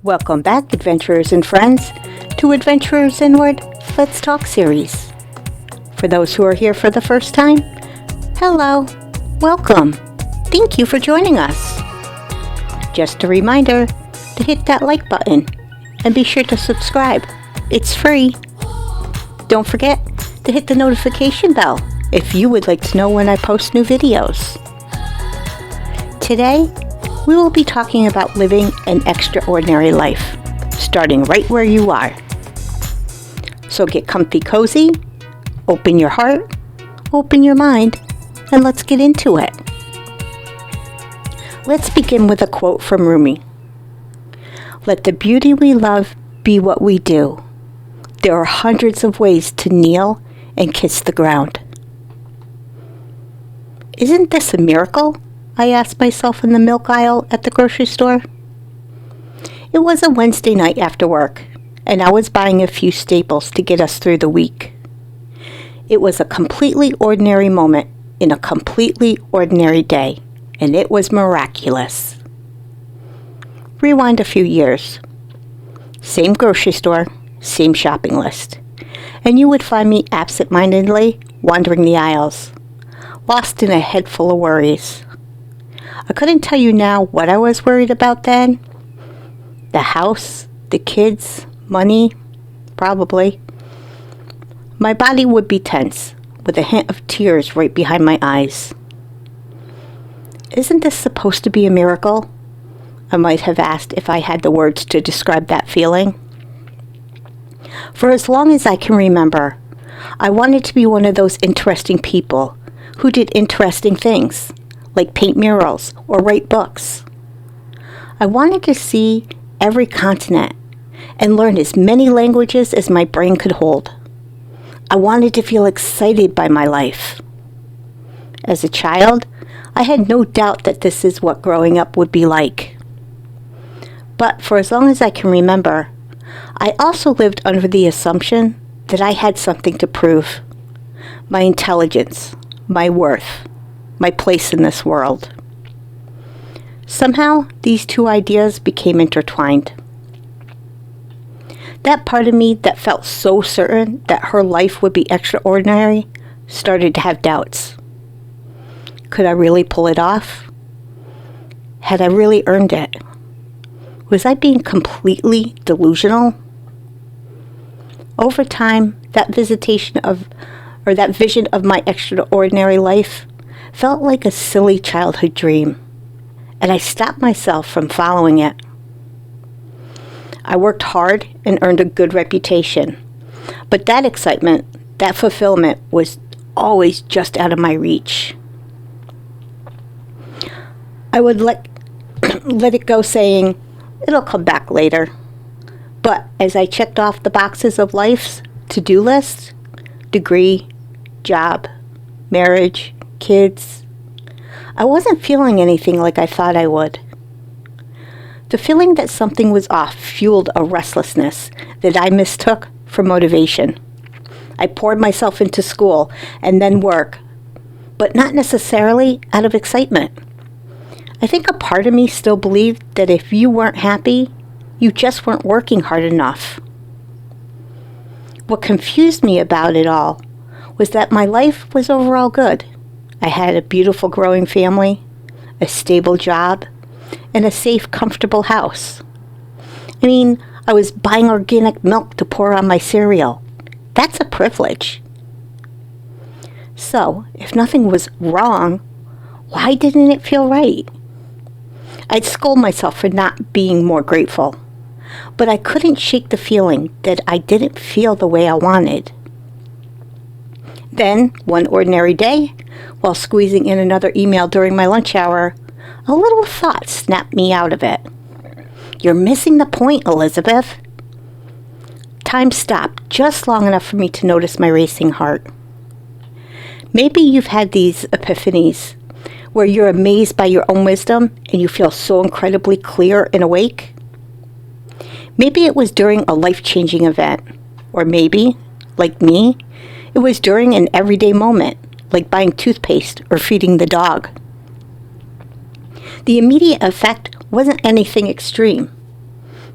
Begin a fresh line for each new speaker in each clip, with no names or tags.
Welcome back, adventurers and friends, to Adventurers Inward Let's Talk series. For those who are here for the first time, hello, welcome. Thank you for joining us. Just a reminder to hit that like button and be sure to subscribe. It's free. Don't forget to hit the notification bell if you would like to know when I post new videos. Today, we will be talking about living an extraordinary life, starting right where you are. So get comfy cozy, open your heart, open your mind, and let's get into it. Let's begin with a quote from Rumi. Let the beauty we love be what we do. There are hundreds of ways to kneel and kiss the ground. Isn't this a miracle? I asked myself in the milk aisle at the grocery store. It was a Wednesday night after work, and I was buying a few staples to get us through the week. It was a completely ordinary moment in a completely ordinary day, and it was miraculous. Rewind a few years. Same grocery store, same shopping list, and you would find me absent-mindedly wandering the aisles, lost in a head full of worries. I couldn't tell you now what I was worried about then. The house, the kids, money, probably. My body would be tense, with a hint of tears right behind my eyes. Isn't this supposed to be a miracle? I might have asked if I had the words to describe that feeling. For as long as I can remember, I wanted to be one of those interesting people who did interesting things, like paint murals or write books. I wanted to see every continent and learn as many languages as my brain could hold. I wanted to feel excited by my life. As a child, I had no doubt that this is what growing up would be like. But for as long as I can remember, I also lived under the assumption that I had something to prove. My intelligence, my worth, my place in this world. Somehow, these two ideas became intertwined. That part of me that felt so certain that her life would be extraordinary started to have doubts. Could I really pull it off? Had I really earned it? Was I being completely delusional? Over time, that vision of my extraordinary life felt like a silly childhood dream, and I stopped myself from following it. I worked hard and earned a good reputation, but that excitement, that fulfillment was always just out of my reach. I would let it go saying, it'll come back later. But as I checked off the boxes of life's to-do list, degree, job, marriage, kids, I wasn't feeling anything like I thought I would. The feeling that something was off fueled a restlessness that I mistook for motivation. I poured myself into school and then work, but not necessarily out of excitement. I think a part of me still believed that if you weren't happy, you just weren't working hard enough. What confused me about it all was that my life was overall good. I had a beautiful growing family, a stable job, and a safe, comfortable house. I mean, I was buying organic milk to pour on my cereal. That's a privilege. So, if nothing was wrong, why didn't it feel right? I'd scold myself for not being more grateful, but I couldn't shake the feeling that I didn't feel the way I wanted. Then, one ordinary day, while squeezing in another email during my lunch hour, a little thought snapped me out of it. You're missing the point, Elizabeth. Time stopped just long enough for me to notice my racing heart. Maybe you've had these epiphanies where you're amazed by your own wisdom and you feel so incredibly clear and awake. Maybe it was during a life-changing event, or maybe, like me, it was during an everyday moment, like buying toothpaste or feeding the dog. The immediate effect wasn't anything extreme.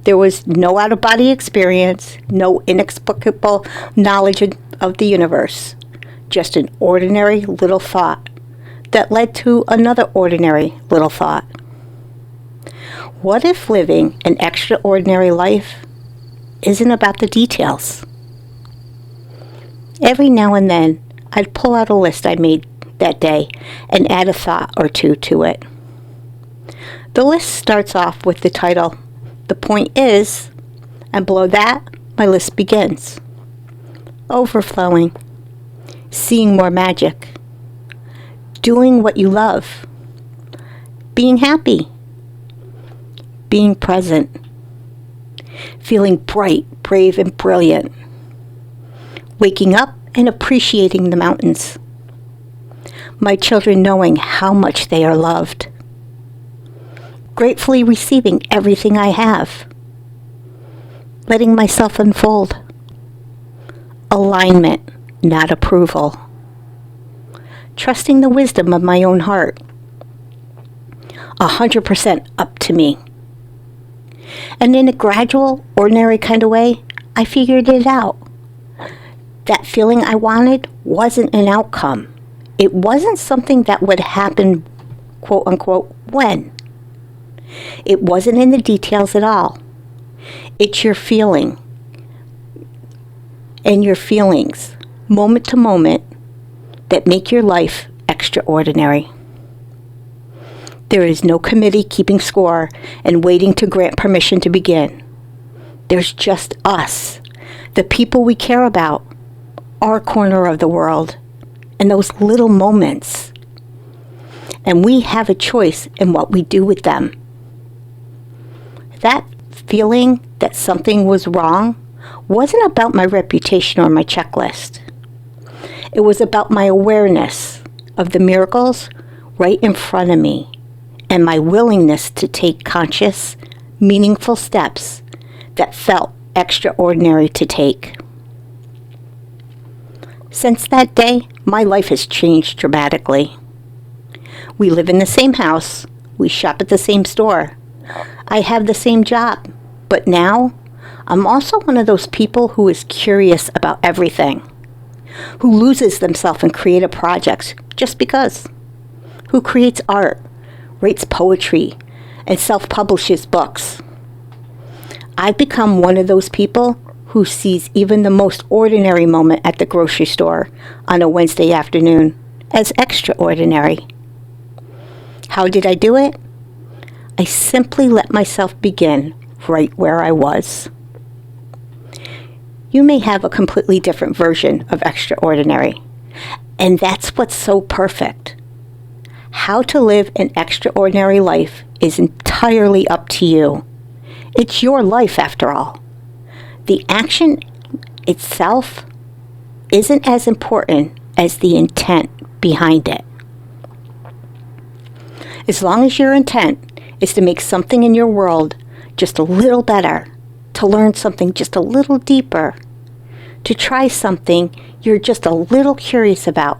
There was no out-of-body experience, no inexplicable knowledge of the universe, just an ordinary little thought that led to another ordinary little thought. What if living an extraordinary life isn't about the details? Every now and then, I'd pull out a list I made that day and add a thought or two to it. The list starts off with the title, "The Point Is," and below that, my list begins. Overflowing, seeing more magic, doing what you love, being happy, being present, feeling bright, brave, and brilliant, waking up and appreciating the mountains, my children knowing how much they are loved, gratefully receiving everything I have, letting myself unfold, alignment, not approval, trusting the wisdom of my own heart, 100% up to me. And in a gradual, ordinary kind of way, I figured it out. That feeling I wanted wasn't an outcome. It wasn't something that would happen, quote unquote, when. It wasn't in the details at all. It's your feeling and your feelings, moment to moment, that make your life extraordinary. There is no committee keeping score and waiting to grant permission to begin. There's just us, the people we care about, our corner of the world, and those little moments. And we have a choice in what we do with them. That feeling that something was wrong wasn't about my reputation or my checklist. It was about my awareness of the miracles right in front of me and my willingness to take conscious, meaningful steps that felt extraordinary to take. Since that day, my life has changed dramatically. We live in the same house. We shop at the same store. I have the same job. But now, I'm also one of those people who is curious about everything, who loses themselves in creative projects just because, who creates art, writes poetry, and self-publishes books. I've become one of those people who sees even the most ordinary moment at the grocery store on a Wednesday afternoon as extraordinary. How did I do it? I simply let myself begin right where I was. You may have a completely different version of extraordinary, and that's what's so perfect. How to live an extraordinary life is entirely up to you. It's your life, after all. The action itself isn't as important as the intent behind it. As long as your intent is to make something in your world just a little better, to learn something just a little deeper, to try something you're just a little curious about,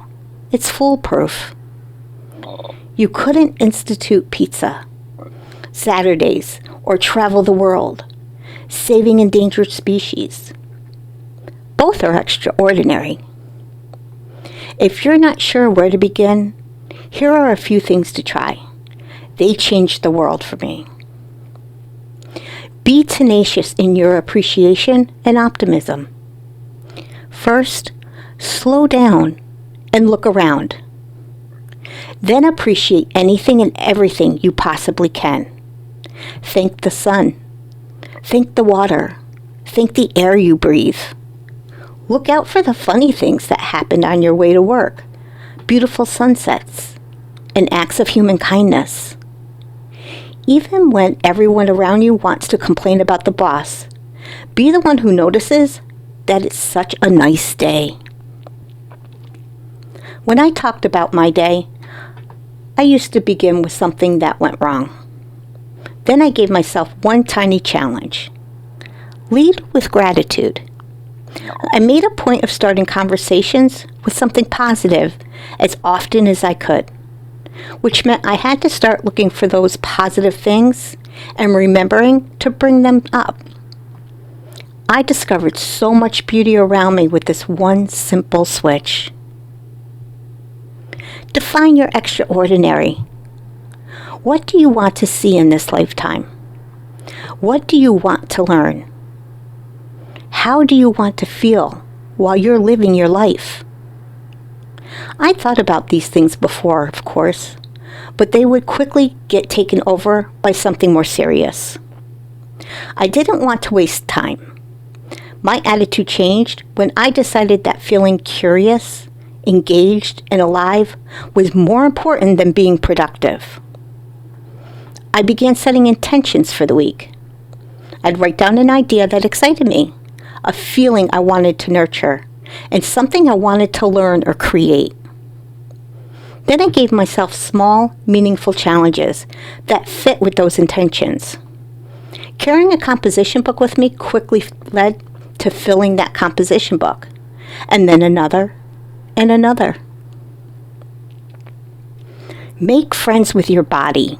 it's foolproof. You couldn't institute pizza, Saturdays, or travel the world, saving endangered species. Both are extraordinary. If you're not sure where to begin, here are a few things to try. They changed the world for me. Be tenacious in your appreciation and optimism. First, slow down and look around. Then appreciate anything and everything you possibly can. Thank the sun. Thank the water. Thank the air you breathe. Look out for the funny things that happened on your way to work. Beautiful sunsets and acts of human kindness. Even when everyone around you wants to complain about the boss, be the one who notices that it's such a nice day. When I talked about my day, I used to begin with something that went wrong. Then I gave myself one tiny challenge. Lead with gratitude. I made a point of starting conversations with something positive as often as I could, which meant I had to start looking for those positive things and remembering to bring them up. I discovered so much beauty around me with this one simple switch. Define your extraordinary. What do you want to see in this lifetime? What do you want to learn? How do you want to feel while you're living your life? I thought about these things before, of course, but they would quickly get taken over by something more serious. I didn't want to waste time. My attitude changed when I decided that feeling curious, engaged, and alive was more important than being productive. I began setting intentions for the week. I'd write down an idea that excited me, a feeling I wanted to nurture, and something I wanted to learn or create. Then I gave myself small, meaningful challenges that fit with those intentions. Carrying a composition book with me quickly led to filling that composition book, and then another and another. Make friends with your body.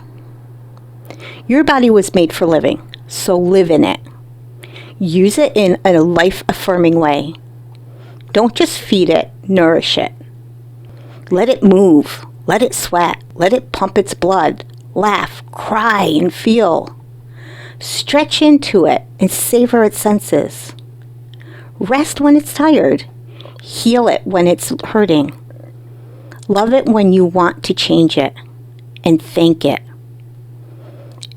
Your body was made for living, so live in it. Use it in a life-affirming way. Don't just feed it, nourish it. Let it move, let it sweat, let it pump its blood, laugh, cry, and feel. Stretch into it and savor its senses. Rest when it's tired. Heal it when it's hurting. Love it when you want to change it. And thank it.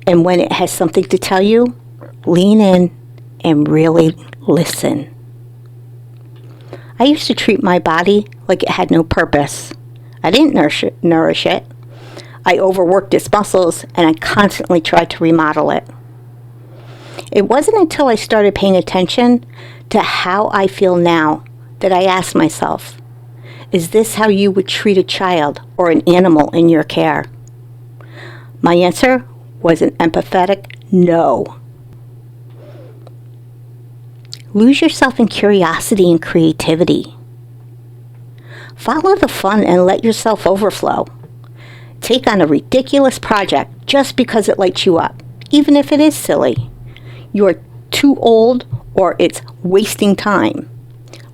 And when it has something to tell you, lean in and really listen. I used to treat my body like it had no purpose. I didn't nourish it. I overworked its muscles, and I constantly tried to remodel it. It wasn't until I started paying attention to how I feel now that I asked myself, is this how you would treat a child or an animal in your care? My answer was an emphatic no. Lose yourself in curiosity and creativity. Follow the fun and let yourself overflow. Take on a ridiculous project just because it lights you up, even if it is silly. You're too old or it's wasting time.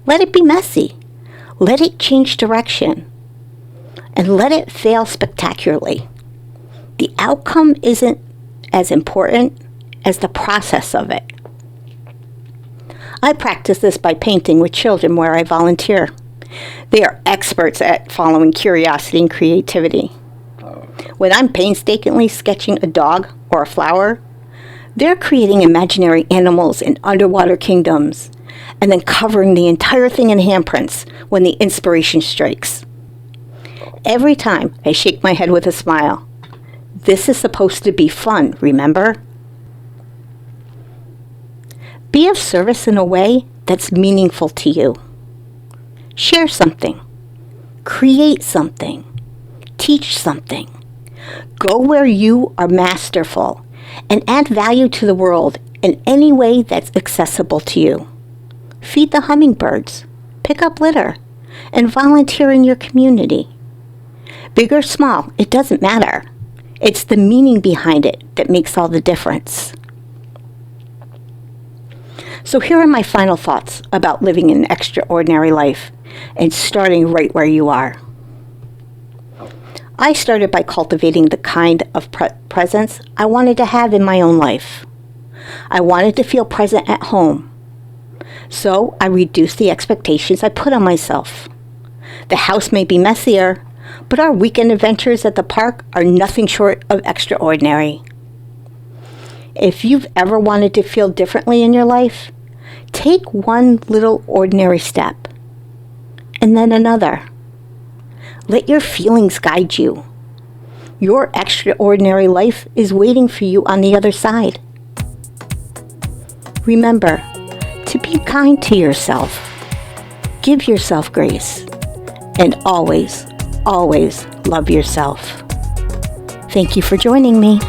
Let it be messy. Let it change direction. And let it fail spectacularly. The outcome isn't as important as the process of it. I practice this by painting with children where I volunteer. They are experts at following curiosity and creativity. When I'm painstakingly sketching a dog or a flower, they're creating imaginary animals in underwater kingdoms and then covering the entire thing in handprints when the inspiration strikes. Every time I shake my head with a smile. This is supposed to be fun, remember? Be of service in a way that's meaningful to you. Share something. Create something. Teach something. Go where you are masterful and add value to the world in any way that's accessible to you. Feed the hummingbirds, pick up litter, and volunteer in your community. Big or small, it doesn't matter. It's the meaning behind it that makes all the difference. So here are my final thoughts about living an extraordinary life and starting right where you are. I started by cultivating the kind of presence I wanted to have in my own life. I wanted to feel present at home. So I reduced the expectations I put on myself. The house may be messier, but our weekend adventures at the park are nothing short of extraordinary. If you've ever wanted to feel differently in your life, take one little ordinary step, and then another. Let your feelings guide you. Your extraordinary life is waiting for you on the other side. Remember to be kind to yourself. Give yourself grace. And always, always love yourself. Thank you for joining me.